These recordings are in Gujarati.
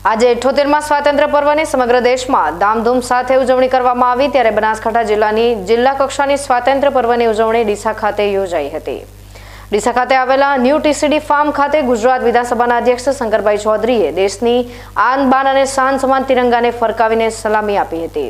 આજે 78માં સ્વાતંત્ર્ય પર્વની સમગ્ર દેશમાં ધામધૂમ સાથે ઉજવણી કરવામાં આવી ત્યારે બનાસકાંઠા જિલ્લાની જિલ્લા કક્ષાની સ્વાતંત્ર્ય પર્વની ઉજવણી ડીસા ખાતે યોજાઈ હતી। ડીસા ખાતે આવેલા ન્યૂ ટીસીડી ફાર્મ ખાતે ગુજરાત વિધાનસભાના અધ્યક્ષ શંકરભાઈ ચૌધરીએ દેશની આન બાન અને શાન સમાન તિરંગાને ફરકાવીને સલામી આપી હતી।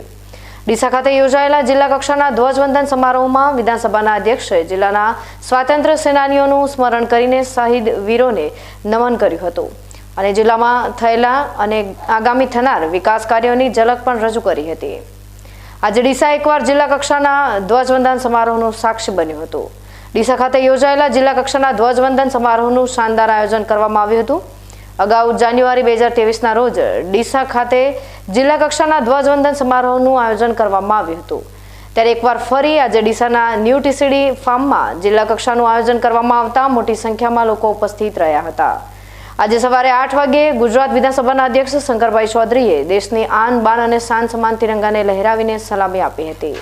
ડીસા ખાતે યોજાયેલા જિલ્લા કક્ષાના ધ્વજવંદન સમારોહમાં વિધાનસભાના અધ્યક્ષે જિલ્લાના સ્વાતંત્ર્ય સેનાનીઓનું સ્મરણ કરીને શહીદ વીરોને નમન કર્યું હતું અને જિલ્લામાં થયેલા અને આગામી થનાર વિકાસ કાર્યોની ઝલક પણ રજૂ કરી હતી। આજે ડીસા એકવાર જિલ્લા કક્ષાના ધ્વજવંદન સમારોહનું સાક્ષી બન્યું હતું। ડીસા ખાતે યોજાયેલા જિલ્લા કક્ષાના ધ્વજવંદન સમારોહનું શાનદાર આયોજન કરવામાં આવ્યું હતું। અગાઉ જાન્યુઆરી 2023ના રોજ ડીસા ખાતે જિલ્લા કક્ષાના ધ્વજવંદન સમારોહનું આયોજન કરવામાં આવ્યું હતું ત્યારે એકવાર ફરી આજે ડીસાના ન્યૂ ટીસીડી ફાર્મમાં જિલ્લા કક્ષાનું આયોજન કરવામાં આવતા મોટી સંખ્યામાં લોકો ઉપસ્થિત રહ્યા હતા। આજે સવારે 8 વાગ્યે ગુજરાત વિધાનસભાના અધ્યક્ષ શંકરભાઈ ચૌધરીએ દેશની આન બાન અને શાન સમાન તિરંગાને લહેરાવીને સલામી આપી હતી।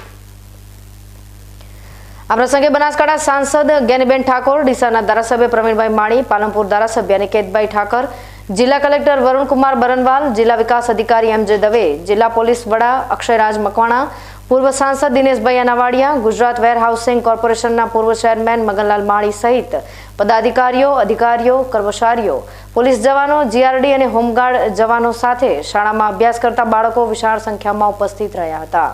આ પ્રસંગે બનાસકાંઠા સાંસદ જ્ઞાનીબેન ઠાકોર, ડીસાના ધારાસભ્ય પ્રવીણભાઈ માળી, પાલનપુર ધારાસભ્ય નિકેતભાઈ ઠાકર, જિલ્લા કલેક્ટર વરુણકુમાર બરનવાલ, જિલ્લા વિકાસ અધિકારી એમ.જે. દવે, જિલ્લા પોલીસ વડા અક્ષયરાજ મકવાણા, પૂર્વ સાંસદ દિનેશભાઈ અનાવાડિયા, ગુજરાત વેરહાઉસિંગ કોર્પોરેશનના પૂર્વ ચેરમેન મગનલાલ માળી સહિત પદાધિકારીઓ, અધિકારીઓ, કર્મચારીઓ, પોલીસ જવાનો, જીઆરડી અને હોમગાર્ડ જવાનો સાથે શાળામાં અભ્યાસ કરતા બાળકો વિશાળ સંખ્યામાં ઉપસ્થિત રહ્યા હતા।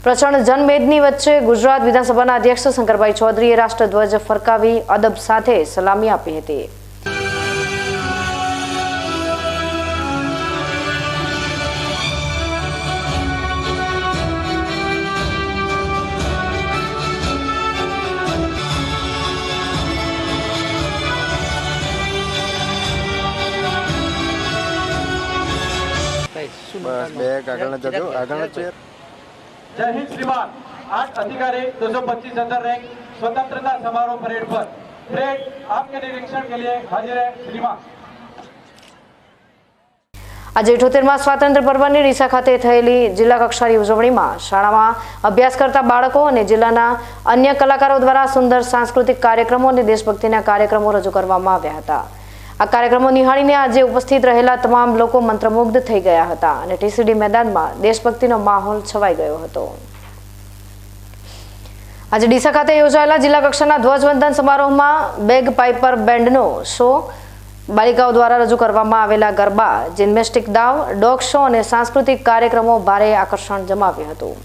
પ્રચંડ જનમેદની વચ્ચે ગુજરાત વિધાનસભાના અધ્યક્ષ શંકરભાઈ ચૌધરીએ રાષ્ટ્રધ્વજ ફરકાવી અદબ સાથે સલામી આપી હતી। बस बैग આગળ જજો આગળ ચેર। जय हिंद श्रीमान। 8 अधिकारी 225 अंदर रैंक स्वतंत्रता समारोह परेड पर परेड आपके निरीक्षण के लिए हाजिर है श्रीमान। આજે 78માં સ્વાતંત્ર્ય પર્વની ડીસા ખાતે થયેલી જિલ્લા કક્ષાની ઉજવણીમાં શાળામાં અભ્યાસ કરતા બાળકો અને જિલ્લાના અન્ય કલાકારો દ્વારા સુંદર સાંસ્કૃતિક કાર્યક્રમો અને દેશભક્તિના કાર્યક્રમો રજૂ કરવામાં આવ્યા હતા। આ કાર્યક્રમો નિહાળીને આજે ઉપસ્થિત રહેલા તમામ લોકો મંત્રમુગ્ધ થઈ ગયા હતા અને ટીસીડી મેદાનમાં દેશભક્તિનો માહોલ છવાઈ ગયો હતો। આજે ડીસા ખાતે યોજાયેલા જિલ્લા કક્ષાના ધ્વજવંદન સમારોહમાં બેગ પાઇપર બેન્ડનો શો, બાલિકાઓ દ્વારા રજૂ કરવામાં આવેલા ગરબા, જિમ્નેસ્ટિક દાવ, ડોગ શો અને સાંસ્કૃતિક કાર્યક્રમો ભારે આકર્ષણ જમાવ્યું હતું।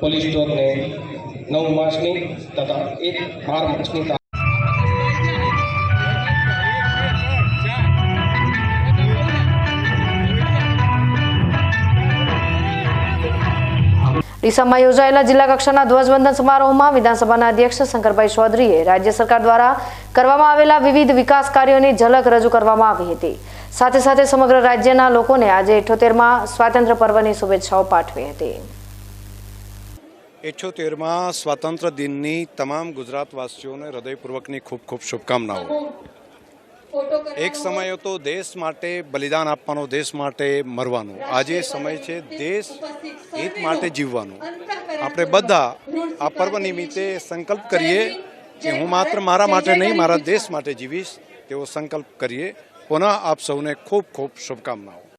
पुलिस स्टोर ने 9 मार्चनी तथा 1 मार्चनी ડીસામાં યોજાયેલા જિલ્લા કક્ષાના ધ્વજવંદન સમારોહમાં વિધાનસભાના અધ્યક્ષ શંકરભાઈ ચૌધરીએ રાજ્ય સરકાર દ્વારા કરવામાં આવેલા વિવિધ વિકાસ કાર્યોની ઝલક રજૂ કરવામાં આવી હતી। સાથે સાથે સમગ્ર રાજ્યના લોકોને આજે 78માં સ્વાતંત્ર્ય પર્વની શુભેચ્છાઓ પાઠવી હતી। 78માં સ્વાતંત્ર્ય દિનની તમામ ગુજરાતવાસીઓને હૃદયપૂર્વકની ખૂબ ખૂબ શુભકામનાઓ। એક સમય હતો દેશ માટે બલિદાન આપવાનો, દેશ માટે મરવાનો। આજે સમય છે દેશ હિત માટે જીવવાનો। આપણે બધા આ પર્વ નિમિત્તે સંકલ્પ કરીએ કે હું માત્ર મારા માટે નહીં, મારા દેશ માટે જીવીશ તેવો સંકલ્પ કરીએ। પુનઃ આપ સૌને ખૂબ ખૂબ શુભકામનાઓ।